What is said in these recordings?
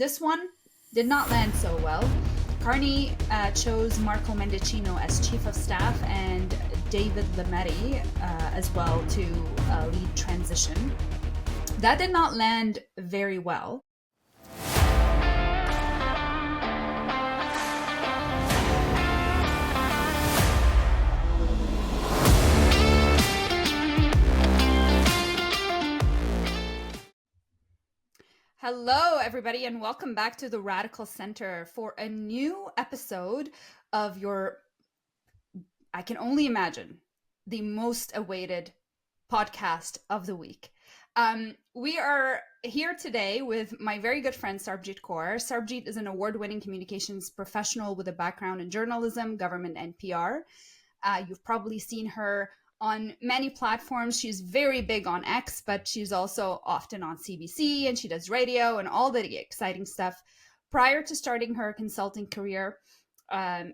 This one did not land so well. Carney chose Marco Mendicino as chief of staff and David Lametti as well to lead transition. That did not land very well. Hello, everybody, and welcome back to the Radical Center for a new episode of your, I can only imagine, the most awaited podcast of the week. We are here today with my very good friend, Sarbjit Kaur. Sarbjit is an award-winning communications professional with a background in journalism, government, and PR. You've probably seen her on many platforms. She's very big on X, but she's also often on CBC, and she does radio and all the exciting stuff. Prior to starting her consulting career,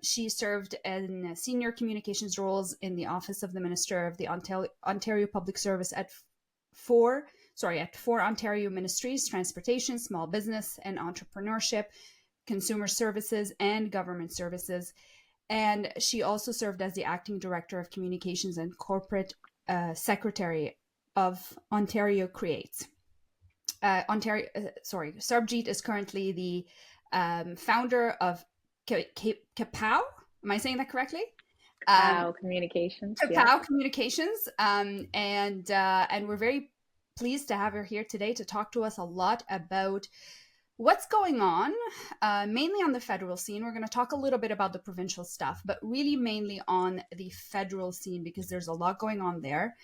she served in senior communications roles in the Office of the Minister of the Ontario Public Service at four Ontario ministries: transportation, small business and entrepreneurship, consumer services, and government services. And she also served as the acting director of communications and corporate secretary of Ontario Creates. Sarbjit is currently the founder of Kapow. Am I saying that correctly? Kapow Communications. Kapow Communications. And we're very pleased to have her here today to talk to us a lot about what's going on, mainly on the federal scene. We're going to talk a little bit about the provincial stuff, but really mainly on the federal scene because there's a lot going on there.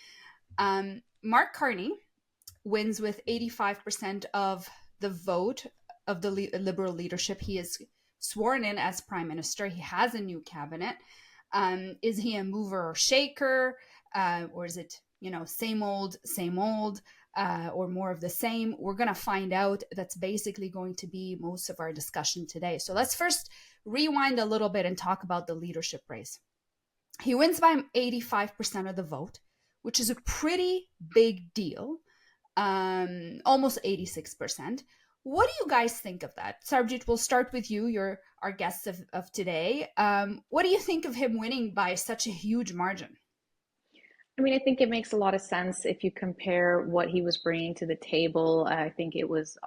Mark Carney wins with 85% of the vote of the Liberal leadership. He is sworn in as Prime Minister. He has a new cabinet. Is he a mover or shaker? Or is it, same old, or more of the same? We're going to find out. That's basically going to be most of our discussion today. So let's first rewind a little bit and talk about the leadership race. He wins by 85% of the vote, which is a pretty big deal. Almost 86%. What do you guys think of that? Sarbjit, we'll start with you. You're our guest of today. What do you think of him winning by such a huge margin? I mean, I think it makes a lot of sense if you compare what he was bringing to the table. I think it was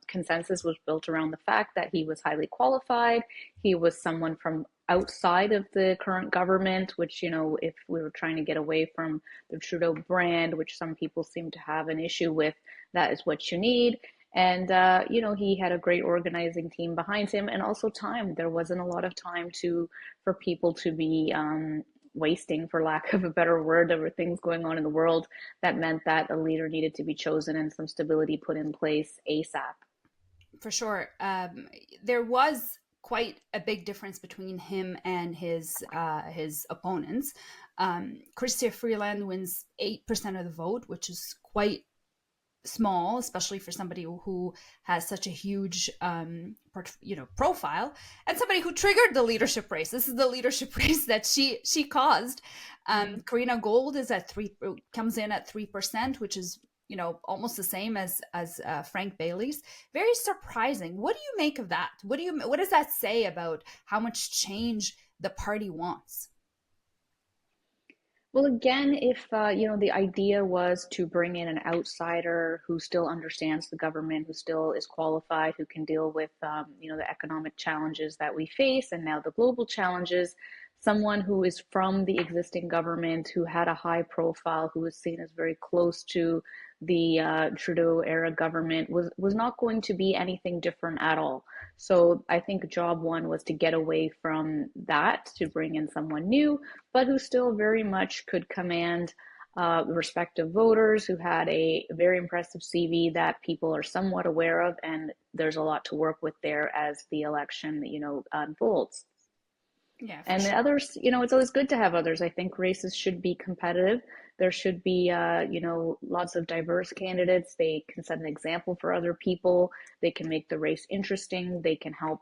consensus was built around the fact that he was highly qualified. He was someone from outside of the current government, which, if we were trying to get away from the Trudeau brand, which some people seem to have an issue with, that is what you need. And, he had a great organizing team behind him, and also time. There wasn't a lot of time for people to be wasting, for lack of a better word. There were things going on in the world that meant that a leader needed to be chosen and some stability put in place ASAP. For sure. There was quite a big difference between him and his opponents. Chrystia Freeland wins 8% of the vote, which is quite small, especially for somebody who has such a huge profile, and somebody who triggered the leadership race. This is the leadership race that she caused. Karina Gold comes in at 3%, which is almost the same as Frank Bailey's. Very surprising. What do you make of that? What does that say about how much change the party wants? Well, again, if, the idea was to bring in an outsider who still understands the government, who still is qualified, who can deal with, the economic challenges that we face and now the global challenges, someone who is from the existing government, who had a high profile, who was seen as very close to the Trudeau era government, was not going to be anything different at all. So I think job one was to get away from that, to bring in someone new, but who still very much could command respect of voters, who had a very impressive CV that people are somewhat aware of, and there's a lot to work with there as the election, unfolds. Yeah, and sure. The others, it's always good to have others. I think races should be competitive. There should be, lots of diverse candidates. They can set an example for other people. They can make the race interesting. They can help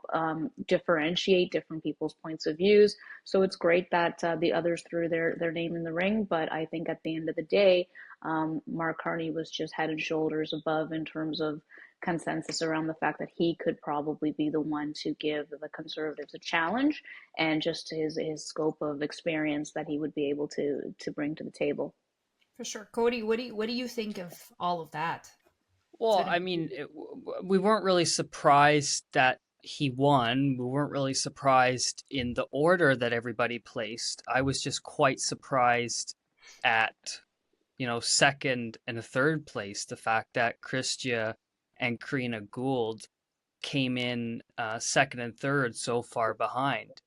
differentiate different people's points of views. So it's great that the others threw their name in the ring. But I think at the end of the day, Mark Carney was just head and shoulders above in terms of consensus around the fact that he could probably be the one to give the Conservatives a challenge, and just his scope of experience that he would be able to bring to the table. For sure. Cody, what do you think of all of that? It's Well, been a I mean, we weren't really surprised that he won. We weren't really surprised in the order that everybody placed. I was just quite surprised at, second and third place. The fact that Christia and Karina Gould came in second and third so far behind.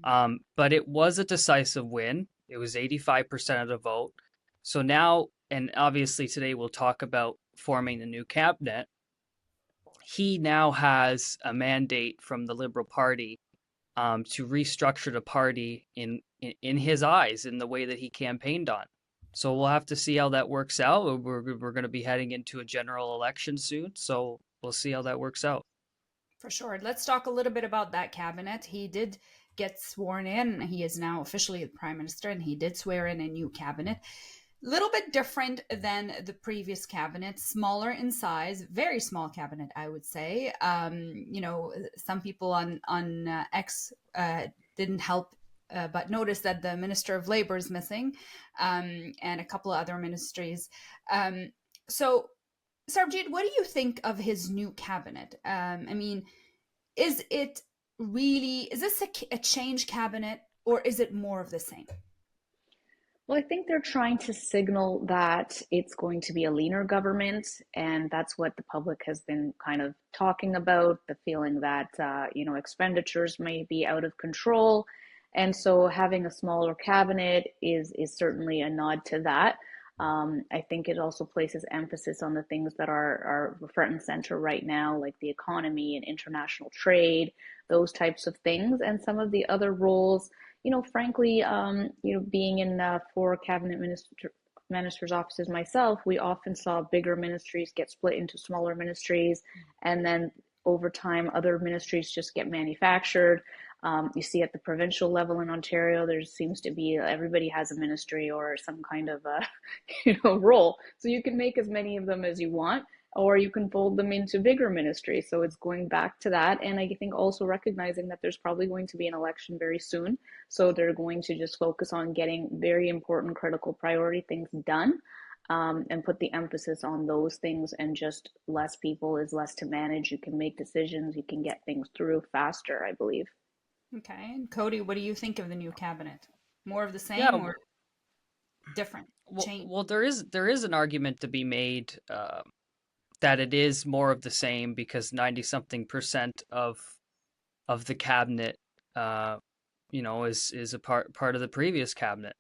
But it was a decisive win. It was 85% of the vote. So now, and obviously today we'll talk about forming the new cabinet. He now has a mandate from the Liberal Party to restructure the party in his eyes, in the way that he campaigned on. So we'll have to see how that works out. We're going to be heading into a general election soon, so we'll see how that works out. For sure. Let's talk a little bit about that cabinet. He did get sworn in. He is now officially the prime minister, and he did swear in a new cabinet. Little bit different than the previous cabinet, smaller in size, very small cabinet, I would say. Some people on X didn't help but notice that the Minister of Labor is missing, and a couple of other ministries. So, Sarbjit, what do you think of his new cabinet? I mean, is it is this a change cabinet, or is it more of the same? Well, I think they're trying to signal that it's going to be a leaner government, and that's what the public has been kind of talking about, the feeling that, expenditures may be out of control. And so having a smaller cabinet is certainly a nod to that. I think it also places emphasis on the things that are front and center right now, like the economy and international trade, those types of things, and some of the other roles. Frankly, being in four ministers' offices myself, we often saw bigger ministries get split into smaller ministries, and then over time, other ministries just get manufactured. You see at the provincial level in Ontario, there seems to be everybody has a ministry or some kind of role. So you can make as many of them as you want, or you can fold them into bigger ministries. So it's going back to that. And I think also recognizing that there's probably going to be an election very soon. So they're going to just focus on getting very important, critical priority things done, and put the emphasis on those things, and just less people is less to manage. You can make decisions, you can get things through faster, I believe. Okay. And Cody, what do you think of the new cabinet? More of the same Yeah, or different? Change? well, there is an argument to be made that it is more of the same, because 90 something percent of the cabinet, is a part of the previous cabinet.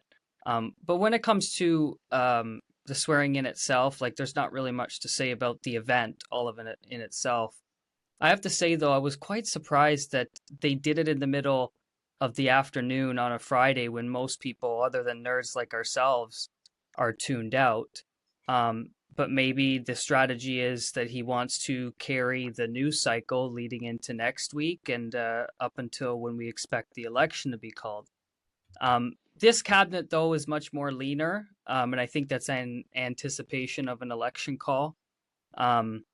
But when it comes to the swearing in itself, like, there's not really much to say about the event, all of it in itself. I have to say, though, I was quite surprised that they did it in the middle of the afternoon on a Friday, when most people, other than nerds like ourselves, are tuned out. But maybe the strategy is that he wants to carry the news cycle leading into next week, and up until when we expect the election to be called. This cabinet, though, is much more leaner, and I think that's in anticipation of an election call. Um,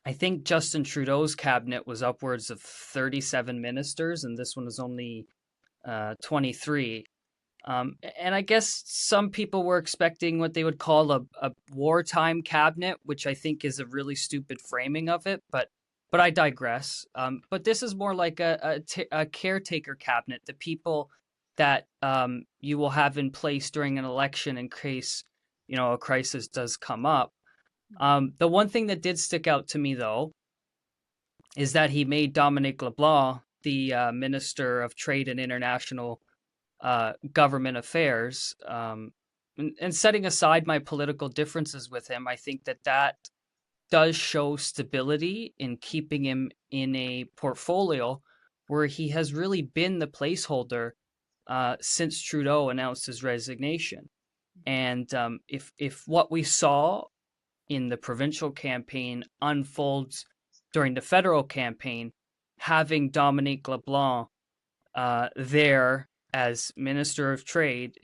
I think Justin Trudeau's cabinet was upwards of 37 ministers, and this one is only 23. And I guess some people were expecting what they would call a wartime cabinet, which I think is a really stupid framing of it, but I digress. But this is more like a caretaker cabinet, the people that you will have in place during an election in case a crisis does come up. The one thing that did stick out to me, though, is that he made Dominic LeBlanc the Minister of Trade and International Government Affairs. And setting aside my political differences with him, I think that does show stability in keeping him in a portfolio where he has really been the placeholder since Trudeau announced his resignation. And if what we saw in the provincial campaign unfolds during the federal campaign, having Dominique LeBlanc there as Minister of Trade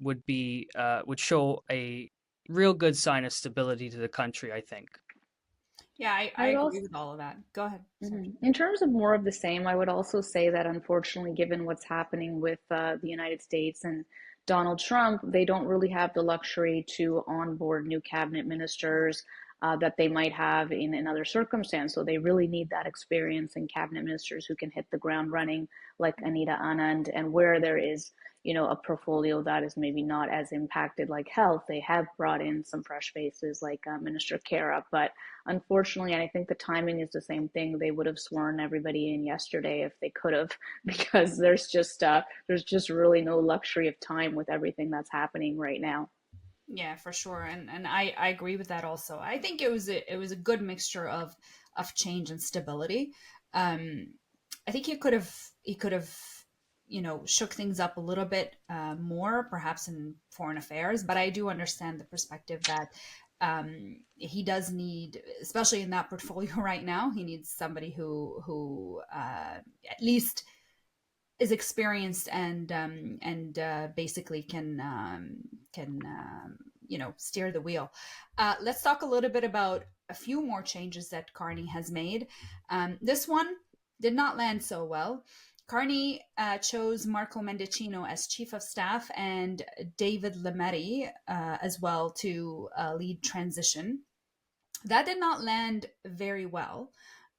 would show a real good sign of stability to the country, I think. Yeah, I I would agree also, with all of that. Go ahead, Sergeant. in terms of more of the same, I would also say that unfortunately, given what's happening with the United States and Donald Trump, they don't really have the luxury to onboard new cabinet ministers that they might have in other circumstances. So they really need that experience in cabinet ministers who can hit the ground running, like Anita Anand, and where there is, a portfolio that is maybe not as impacted like health. They have brought in some fresh faces like Minister Kara, but unfortunately, and I think the timing is the same thing. They would have sworn everybody in yesterday if they could have, because there's just really no luxury of time with everything that's happening right now. Yeah, for sure, and I agree with that also. I think it was a good mixture of change and stability. Um, I think he could have shook things up a little bit more, perhaps in foreign affairs. But I do understand the perspective that he does need, especially in that portfolio right now, he needs somebody who at least is experienced and basically can steer the wheel. Let's talk a little bit about a few more changes that Carney has made. This one did not land so well. Carney chose Marco Mendicino as chief of staff and David Lametti as well to lead transition. That did not land very well.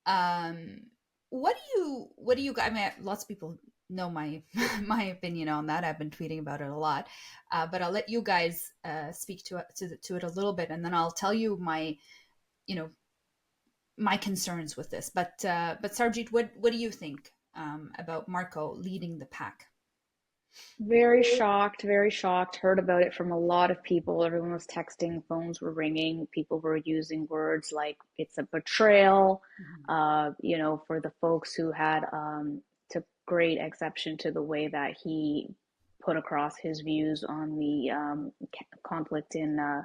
Um, what do you? I mean, lots of people know my my opinion on that. I've been tweeting about it a lot, but I'll let you guys speak to it a little bit, and then I'll tell you you know my concerns with this. But Sarjeet, what do you think about Marco leading the pack? Very shocked, very shocked. Heard about it from a lot of people. Everyone was texting, phones were ringing. People were using words like it's a betrayal. Mhm. For the folks who had took great exception to the way that he put across his views on the conflict in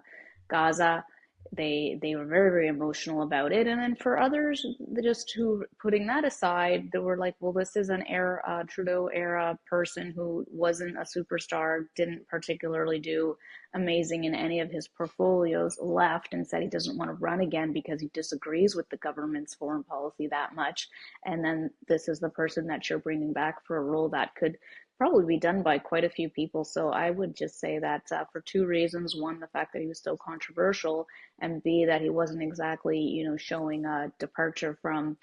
Gaza. They were very, very emotional about it. And then for others, just who, putting that aside, they were like, well, this is an era, Trudeau era person who wasn't a superstar, didn't particularly do amazing in any of his portfolios, left and said he doesn't want to run again because he disagrees with the government's foreign policy that much. And then this is the person that you're bringing back for a role that could probably be done by quite a few people. So I would just say that for two reasons. One, the fact that he was so controversial, and B, that he wasn't exactly, showing a departure from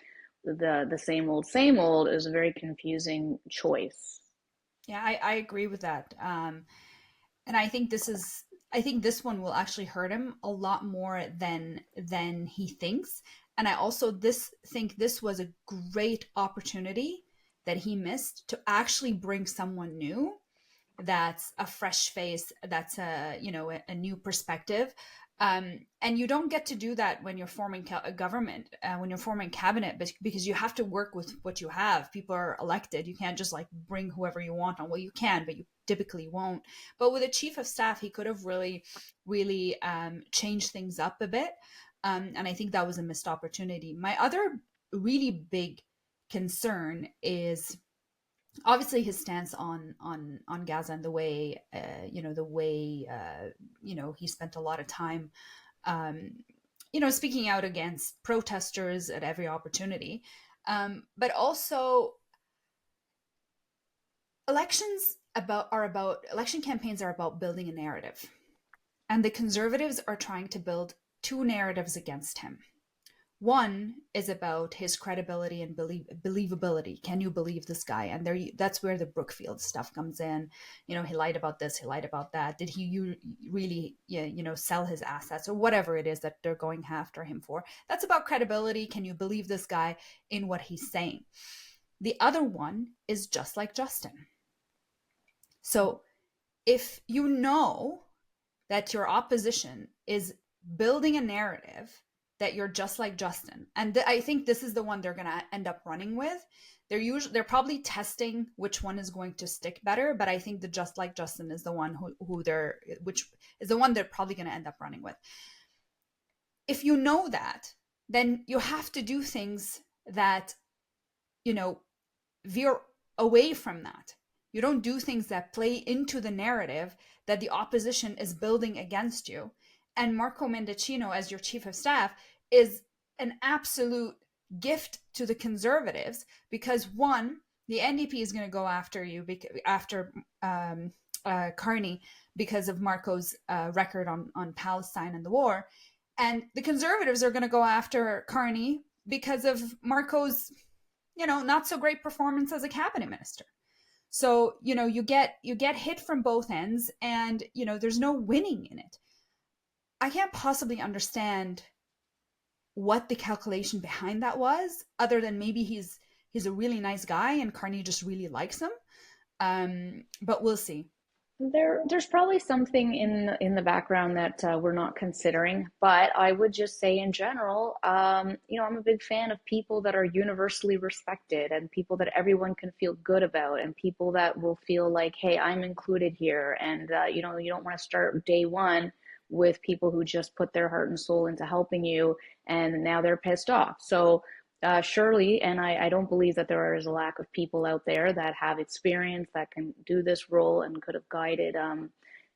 the same old is a very confusing choice. Yeah, I agree with that. And I think this one will actually hurt him a lot more than he thinks. And I also this think this was a great opportunity that he missed to actually bring someone new, that's a fresh face, that's a new perspective. And you don't get to do that when you're forming a government, when you're forming cabinet, because you have to work with what you have. People are elected. You can't just like bring whoever you want on. Well, you can, but you typically won't. But with a chief of staff, he could have really changed things up a bit. And I think that was a missed opportunity. My other really big concern is obviously his stance on Gaza, and the way he spent a lot of time um, speaking out against protesters at every opportunity. But also election campaigns are about building a narrative, and the conservatives are trying to build two narratives against him. One is about his credibility and believability. Can you believe this guy? And that's where the Brookfield stuff comes in. He lied about this, he lied about that. Did he really, sell his assets or whatever it is that they're going after him for? That's about credibility. Can you believe this guy in what he's saying? The other one is just like Justin. So if you know that your opposition is building a narrative that you're just like Justin, and I think this is the one they're going to end up running with. They're probably testing which one is going to stick better, but I think the just like Justin is the one which is the one they're probably going to end up running with. If you know that, then you have to do things that veer away from that. You don't do things that play into the narrative that the opposition is building against you. And Marco Mendicino, as your chief of staff, is an absolute gift to the Conservatives because one, the NDP is going to go after you after Carney because of Marco's record on Palestine and the war, and the Conservatives are going to go after Carney because of Marco's, not so great performance as a cabinet minister. So you get hit from both ends, and there's no winning in it. I can't possibly understand what the calculation behind that was, other than maybe he's a really nice guy and Carney just really likes him. But we'll see. There's probably something in the background that we're not considering, but I would just say in general, I'm a big fan of people that are universally respected and people that everyone can feel good about and people that will feel like, hey, I'm included here. And you don't want to start day one with people who just put their heart and soul into helping you and now they're pissed off. So surely, and I don't believe that there is a lack of people out there that have experience that can do this role and could have guided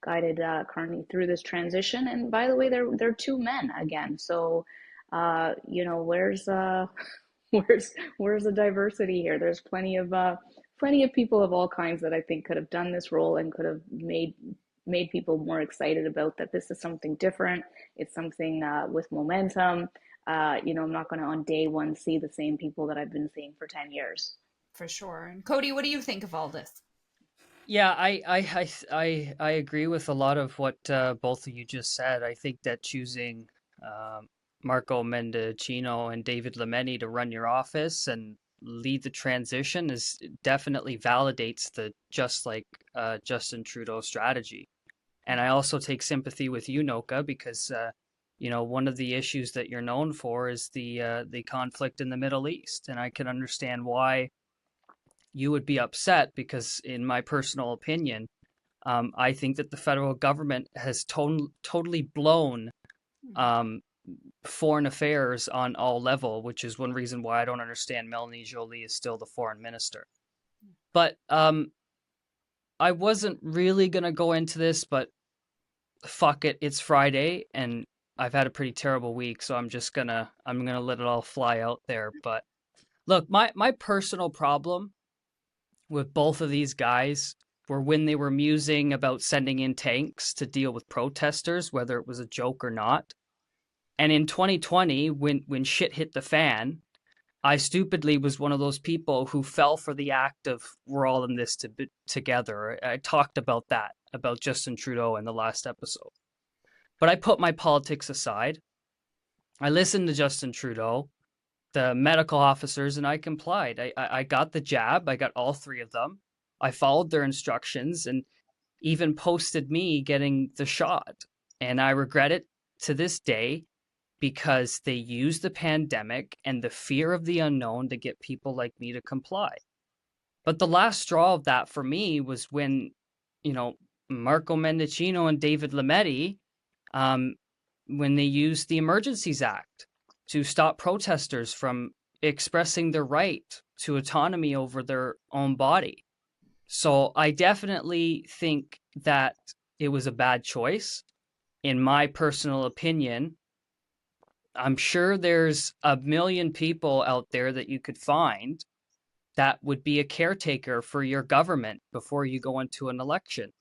Carney through this transition. And by the way, they're two men again, so where's where's the diversity here? There's plenty of people of all kinds that I think could have done this role and could have made people more excited about that this is something different. It's something with momentum. I'm not going to on day one see the same people that I've been seeing for 10 years. For sure. And Cody, what do you think of all this? Yeah, I agree with a lot of what both of you just said. I think that choosing Marco Mendicino and David Lametti to run your office and lead the transition is definitely validates the just like Justin Trudeau strategy. And I also take sympathy with you, Nokha, because one of the issues that you're known for is the conflict in the Middle East, and I can understand why you would be upset because, in my personal opinion, I think that the federal government has totally blown um, foreign affairs on all level, which is one reason why I don't understand Melanie Joly is still the foreign minister. But I wasn't really gonna go into this, but fuck it, it's Friday and I've had a pretty terrible week, so I'm gonna let it all fly out there. But look, my personal problem with both of these guys were when they were musing about sending in tanks to deal with protesters, whether it was a joke or not. And in 2020, when shit hit the fan, I stupidly was one of those people who fell for the act of we're all in this together. I talked about that, about Justin Trudeau in the last episode. But I put my politics aside. I listened to Justin Trudeau, the medical officers, and I complied. I got the jab. I got all three of them. I followed their instructions and even posted me getting the shot. And I regret it to this day because they used the pandemic and the fear of the unknown to get people like me to comply. But the last straw of that for me was when, Marco Mendicino and David Lametti, when they used the Emergencies Act to stop protesters from expressing their right to autonomy over their own body. So I definitely think that it was a bad choice. In my personal opinion, I'm sure there's a million people out there that you could find that would be a caretaker for your government before you go into an election.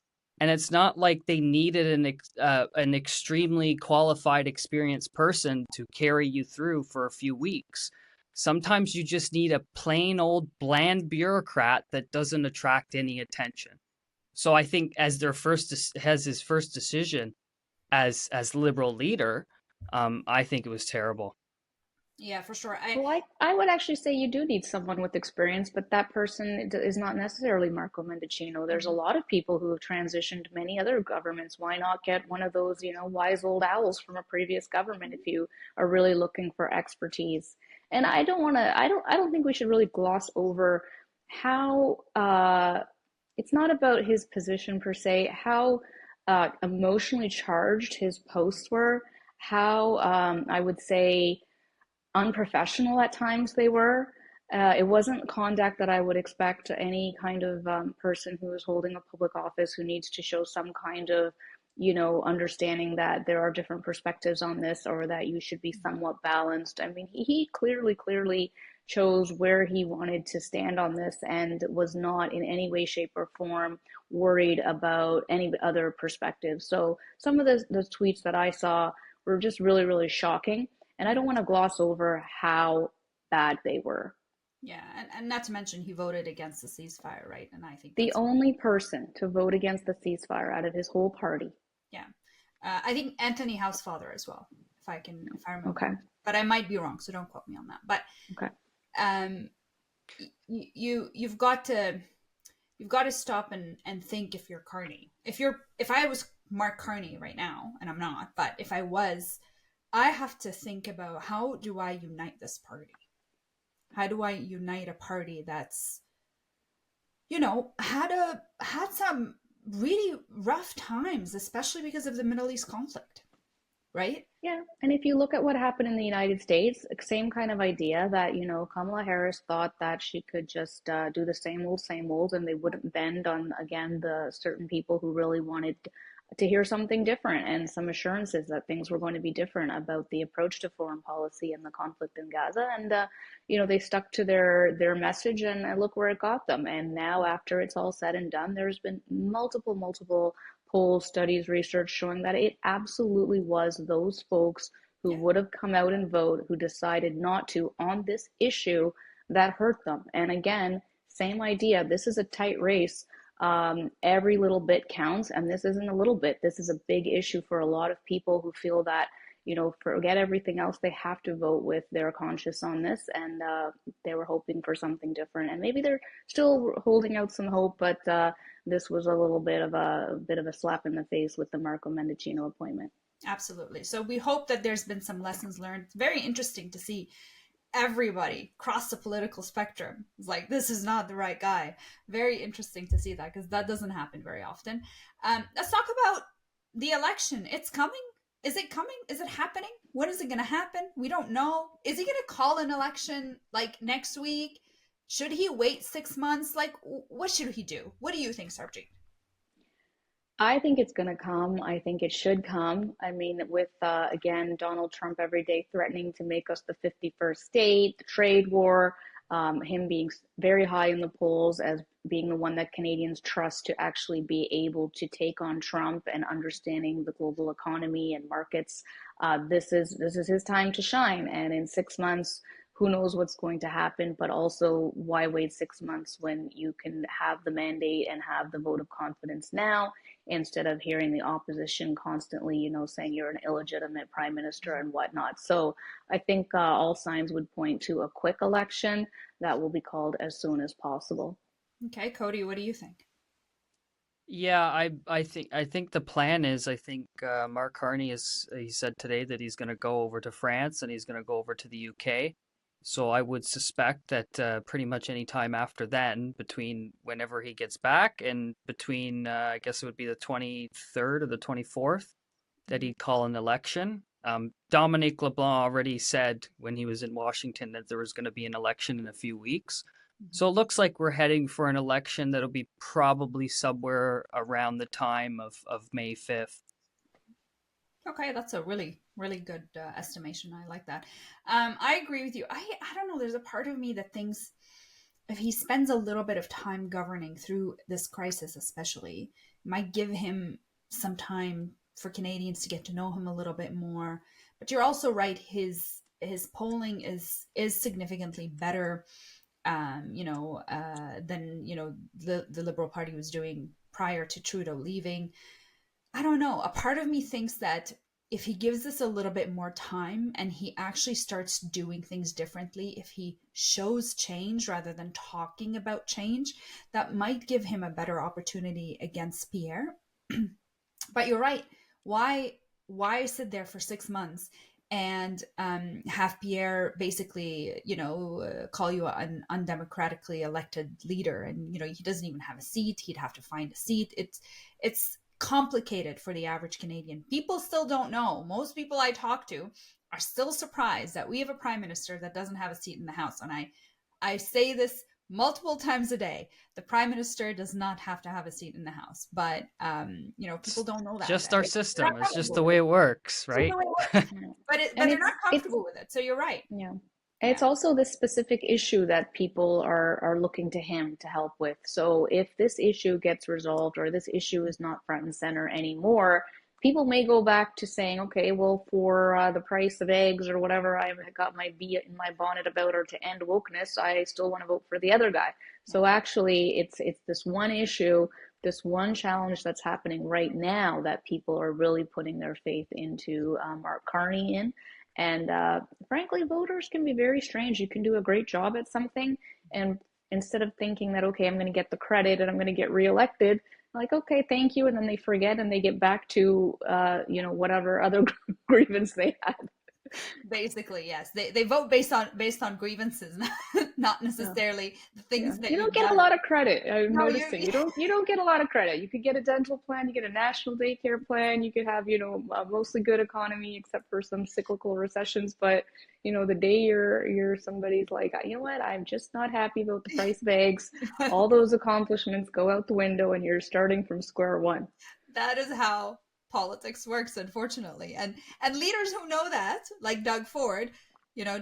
And it's not like they needed an extremely qualified, experienced person to carry you through for a few weeks. Sometimes you just need a plain old bland bureaucrat that doesn't attract any attention. So I think as his first decision as Liberal leader, I think it was terrible. Yeah, for sure. Well, I would actually say you do need someone with experience, but that person is not necessarily Marco Mendicino. There's a lot of people who have transitioned many other governments. Why not get one of those, wise old owls from a previous government if you are really looking for expertise? And I don't think we should really gloss over how it's not about his position per se, how emotionally charged his posts were, how I would say unprofessional at times they were. It wasn't conduct that I would expect any kind of person who is holding a public office who needs to show some kind of understanding that there are different perspectives on this, or that you should be somewhat balanced. I mean, he clearly chose where he wanted to stand on this, and was not in any way, shape, or form worried about any other perspective. So some of the tweets that I saw were just really, really shocking. And I don't want to gloss over how bad they were. Yeah, and not to mention he voted against the ceasefire, right? And I think The that's only person to vote against the ceasefire out of his whole party. yeah. I think Anthony Housefather as well, if I remember, Okay. but I might be wrong, so don't quote me on that. But Okay. um, you've got to stop and think if you're Carney. If I was Mark Carney right now, and I'm not, but if I was, I have to think about how do I unite this party? How do I unite a party that's had some really rough times, especially because of the Middle East conflict, right? Yeah, and if you look at what happened in the United States, same kind of idea that, Kamala Harris thought that she could just do the same old, and they wouldn't bend on, again, the certain people who really wanted to hear something different and some assurances that things were going to be different about the approach to foreign policy and the conflict in Gaza. And, they stuck to their message, and look where it got them. And now, after it's all said and done, there's been multiple polls, studies, research showing that it absolutely was those folks who Yeah. would have come out and vote, who decided not to on this issue, that hurt them. And again, same idea. This is a tight race. Every little bit counts, and this isn't a little bit. This is a big issue for a lot of people who feel that, forget everything else. They have to vote with their conscience on this, and they were hoping for something different. And maybe they're still holding out some hope, but this was a little bit of a slap in the face with the Marco Mendicino appointment. Absolutely. So we hope that there's been some lessons learned. It's very interesting to see everybody cross the political spectrum. It's like, this is not the right guy. Very interesting to see that, because that doesn't happen very often. Let's talk about the election. It's coming. Is it coming? Is it happening? When is it going to happen? We don't know. Is he going to call an election like next week? Should he wait 6 months? Like, what should he do? What do you think, Sarbjit? I think it's going to come. I think it should come. I mean, with, again, Donald Trump every day threatening to make us the 51st state, the trade war, him being very high in the polls as being the one that Canadians trust to actually be able to take on Trump, and understanding the global economy and markets. This is his time to shine. And in 6 months, who knows what's going to happen? But also, why wait 6 months when you can have the mandate and have the vote of confidence now, instead of hearing the opposition constantly, saying you're an illegitimate prime minister and whatnot. So I think all signs would point to a quick election that will be called as soon as possible. Okay, Cody, what do you think? Yeah, I think the plan is, I think Mark Carney he said today that he's going to go over to France and he's going to go over to the UK. So I would suspect that pretty much any time after then, between whenever he gets back and between, I guess it would be the 23rd or the 24th, that he'd call an election. Dominique LeBlanc already said when he was in Washington that there was going to be an election in a few weeks. So it looks like we're heading for an election that'll be probably somewhere around the time of May 5th. Okay, that's a really, really good estimation. I like that. I agree with you. I don't know. There's a part of me that thinks if he spends a little bit of time governing through this crisis, especially, it might give him some time for Canadians to get to know him a little bit more. But you're also right. His polling is significantly better, than the Liberal Party was doing prior to Trudeau leaving. I don't know. A part of me thinks that if he gives this a little bit more time and he actually starts doing things differently, if he shows change rather than talking about change, that might give him a better opportunity against Pierre. But you're right. Why sit there for 6 months and have Pierre basically, call you an undemocratically elected leader, and he doesn't even have a seat. He'd have to find a seat. It's complicated for the average Canadian. People still don't know. Most people I talk to are still surprised that we have a prime minister that doesn't have a seat in the House. And I say this multiple times a day. The prime minister does not have to have a seat in the House, but people It's don't know that. just our They're not system. It's just comfortable the with way it. it works, It's just right? the way it works. Yeah. But And they're not it's comfortable with it. So you're right. yeah. Yeah. It's also this specific issue that people are looking to him to help with. So if this issue gets resolved or this issue is not front and center anymore, people may go back to saying, okay, well, for the price of eggs or whatever I got my bee in my bonnet about, or to end wokeness, I still want to vote for the other guy. So actually, it's this one issue, this one challenge that's happening right now that people are really putting their faith into Mark Carney in. And frankly, voters can be very strange. You can do a great job at something, and instead of thinking that, okay, I'm going to get the credit and I'm going to get reelected, like, okay, thank you, and then they forget and they get back to, whatever other grievance they had. Basically, yes. They vote based on grievances, not Yeah. necessarily the Yeah, things that you don't you've get a done. lot of credit. I'm No, you noticing you don't get a lot of credit. You could get a dental plan, you get a national daycare plan, you could have a mostly good economy except for some cyclical recessions. But the day you're somebody's like, you know what, I'm just not happy about the price of eggs. All those accomplishments go out the window, and you're starting from square one. that is how politics works, unfortunately. And leaders who know that, like Doug Ford,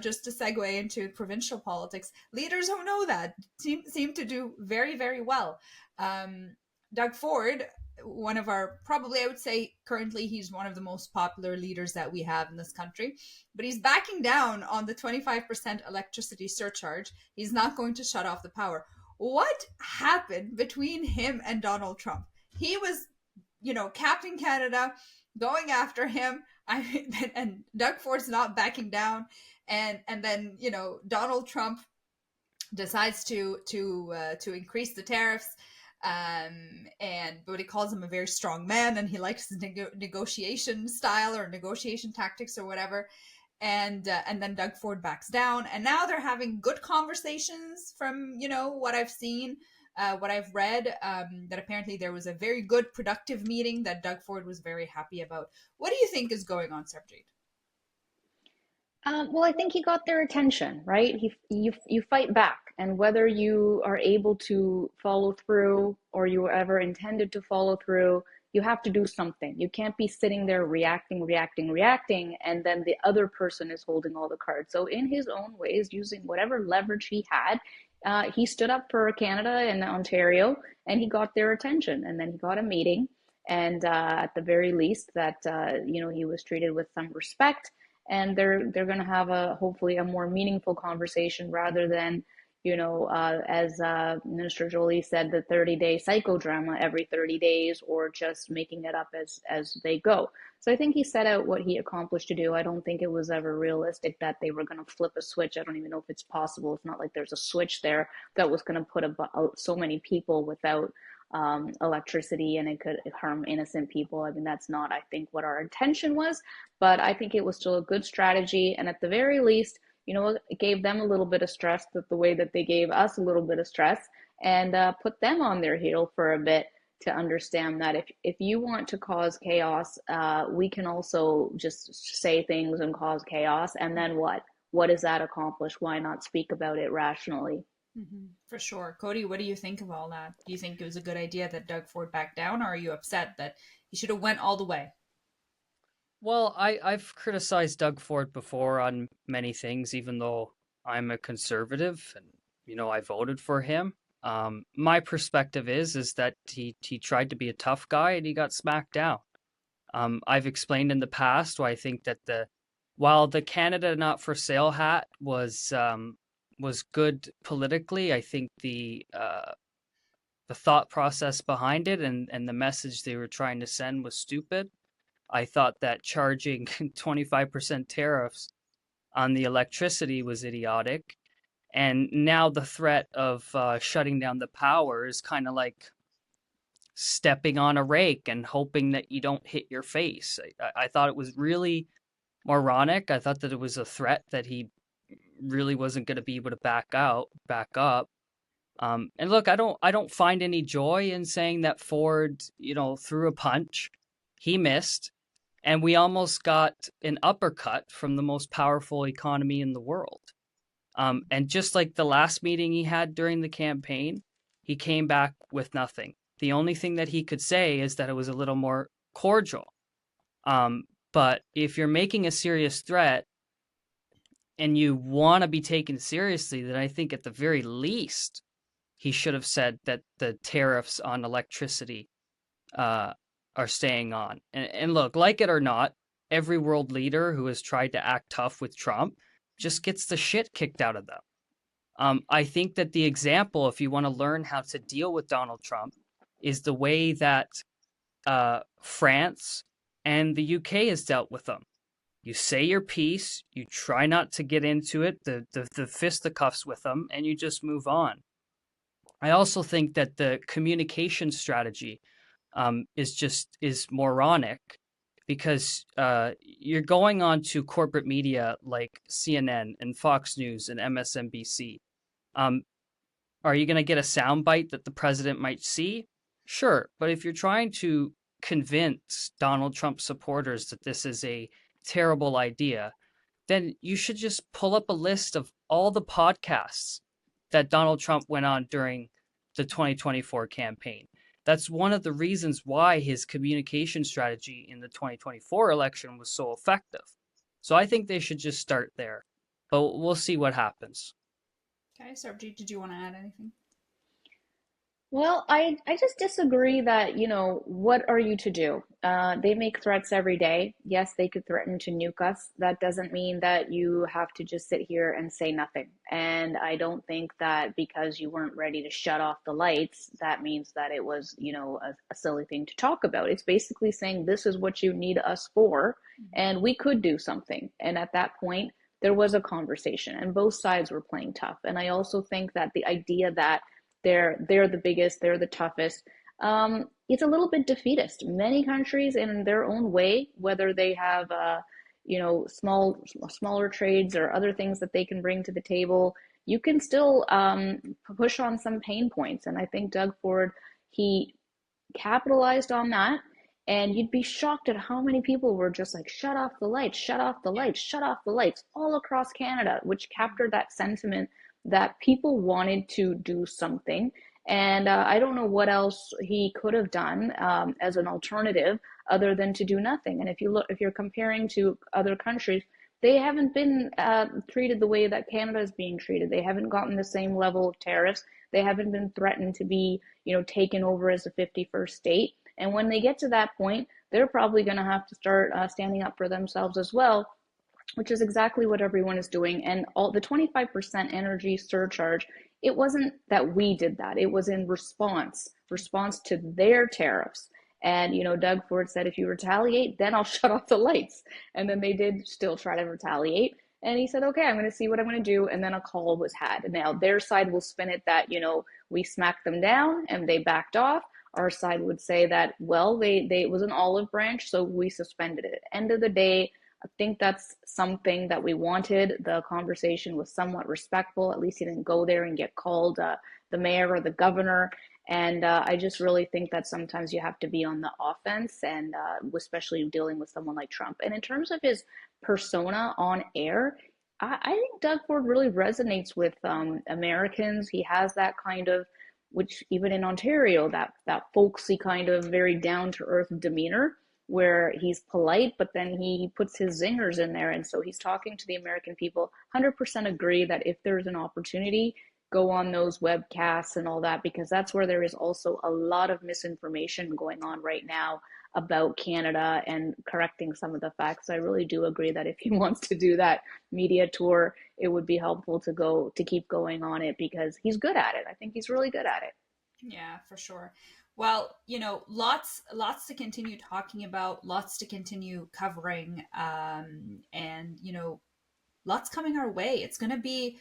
just to segue into provincial politics, leaders who know that seem to do very, very well. um, Doug Ford, one of our, probably I would say currently he's one of the most popular leaders that we have in this country, but he's backing down on the 25% electricity surcharge. He's not going to shut off the power. What happened between him and Donald Trump? He was, Captain Canada, going after him. And Doug Ford's not backing down, and then Donald Trump decides to increase the tariffs, and but he calls him a very strong man, and he likes his negotiation style or negotiation tactics or whatever. And then Doug Ford backs down, and now they're having good conversations from what I've seen, what I've read, that apparently there was a very good productive meeting that Doug Ford was very happy about. What do you think is going on, Sarbjit? Well, I think he got their attention, right? You fight back, and whether you are able to follow through or you ever intended to follow through, you have to do something. You can't be sitting there reacting, reacting, reacting, and then the other person is holding all the cards. So, in his own ways, using whatever leverage he had, he stood up for Canada and Ontario, and he got their attention, and then he got a meeting, and at the very least, that he was treated with some respect, and they're going to have a hopefully a more meaningful conversation rather than as Minister Jolie said, the 30-day psychodrama every 30 days, or just making it up as they go. So I think he set out what he accomplished to do. I don't think it was ever realistic that they were going to flip a switch. I don't even know if it's possible. It's not like there's a switch there that was going to put so many people without electricity, and it could harm innocent people. I mean, that's not, I think, what our intention was, but I think it was still a good strategy. And at the very least, it gave them a little bit of stress, that the way that they gave us a little bit of stress, and put them on their heel for a bit, to understand that if you want to cause chaos, we can also just say things and cause chaos. And then what? What does that accomplish? Why not speak about it rationally? For sure. Cody, what do you think of all that? Do you think it was a good idea that Doug Ford backed down, or are you upset that he should have went all the way? Well, I've criticized Doug Ford before on many things, even though I'm a conservative and I voted for him. My perspective is that he tried to be a tough guy and he got smacked down. I've explained in the past why I think that while the Canada Not for Sale hat was good politically, I think the thought process behind it and the message they were trying to send was stupid. I thought that charging 25% tariffs on the electricity was idiotic. And now the threat of shutting down the power is kind of like stepping on a rake and hoping that you don't hit your face. I thought it was really moronic. I thought that it was a threat that he really wasn't going to be able to back up. And look, I don't find any joy in saying that Ford, threw a punch. He missed, and we almost got an uppercut from the most powerful economy in the world. And just like the last meeting he had during the campaign, he came back with nothing. The only thing that he could say is that it was a little more cordial. Um, but if you're making a serious threat and you want to be taken seriously, then I think at the very least, he should have said that the tariffs on electricity uh, are staying on. And look, like it or not, every world leader who has tried to act tough with Trump just gets the shit kicked out of them. I think that the example, if you want to learn how to deal with Donald Trump, is the way that France and the UK has dealt with them. You say your piece, you try not to get into it, the fisticuffs with them, and you just move on. I also think that the communication strategy is moronic because you're going on to corporate media like CNN and Fox News and MSNBC. Um, are you going to get a soundbite that the president might see? Sure, but if you're trying to convince Donald Trump supporters that this is a terrible idea, then you should just pull up a list of all the podcasts that Donald Trump went on during the 2024 campaign. That's one of the reasons why his communication strategy in the 2024 election was so effective. So I think they should just start there. But we'll see what happens. Okay, Sarbjit, did you want to add anything? Well, I just disagree that, what are you to do? They make threats every day. Yes, they could threaten to nuke us. That doesn't mean that you have to just sit here and say nothing. And I don't think that because you weren't ready to shut off the lights, that means that it was, a silly thing to talk about. It's basically saying this is what you need us for, and we could do something. And at that point, there was a conversation, and both sides were playing tough. And I also think that the idea that they're the biggest, they're the toughest. It's a little bit defeatist. Many countries, in their own way, whether they have smaller trades or other things that they can bring to the table, you can still push on some pain points. And I think Doug Ford, he capitalized on that. And you'd be shocked at how many people were just like, shut off the lights, shut off the lights, shut off the lights, all across Canada, which captured that sentiment that people wanted to do something. And I don't know what else he could have done as an alternative other than to do nothing. And if you're comparing to other countries, they haven't been treated the way that Canada is being treated. They haven't gotten the same level of tariffs. They haven't been threatened to be, taken over as a 51st state. And when they get to that point, they're probably going to have to start standing up for themselves as well, which is exactly what everyone is doing. And all the 25% energy surcharge, it wasn't that we did that. It was in response to their tariffs. And, Doug Ford said, if you retaliate, then I'll shut off the lights. And then they did still try to retaliate. And he said, okay, I'm going to see what I'm going to do. And then a call was had. And now their side will spin it that, we smacked them down and they backed off. Our side would say that, well, it was an olive branch, so we suspended it. End of the day, I think that's something that we wanted. The conversation was somewhat respectful. At least he didn't go there and get called the mayor or the governor. And I just really think that sometimes you have to be on the offense, and especially dealing with someone like Trump. And in terms of his persona on air, I think Doug Ford really resonates with Americans. He has that kind of, which even in Ontario, that folksy kind of very down to earth demeanor where he's polite, but then he puts his zingers in there. And so he's talking to the American people. 100% agree that if there's an opportunity, go on those webcasts and all that, because that's where there is also a lot of misinformation going on right now about Canada and correcting some of the facts. I really do agree that if he wants to do that media tour, it would be helpful to keep going on it because he's good at it. I think he's really good at it. Yeah, for sure. Well, lots to continue talking about, lots to continue covering, and lots coming our way. It's going to be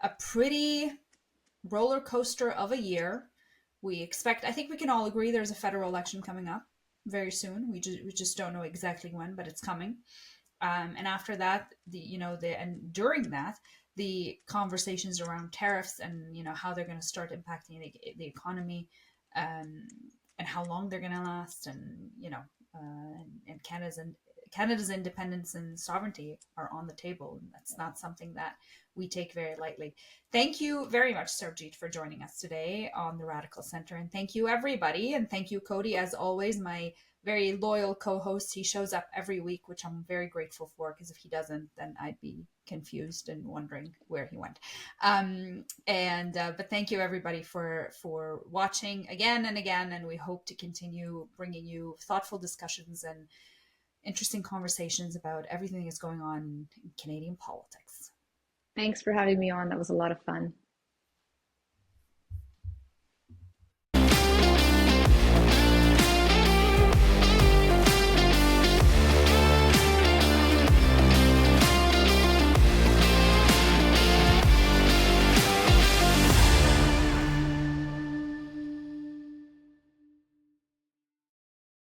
a pretty roller coaster of a year. I think we can all agree there's a federal election coming up very soon. We just don't know exactly when, but it's coming. And after that, and during that, the conversations around tariffs and how they're going to start impacting the economy, and how long they're going to last, and and Canada's independence and sovereignty are on the table, and that's not something that we take very lightly. Thank you very much, Sarbjit, for joining us today on the Radical Center, and thank you, everybody, and thank you, Cody, as always, my very loyal co-host. He shows up every week, which I'm very grateful for, because if he doesn't, then I'd be confused and wondering where he went. But thank you, everybody, for watching again and again, and we hope to continue bringing you thoughtful discussions and interesting conversations about everything that's going on in Canadian politics. Thanks for having me on. That was a lot of fun.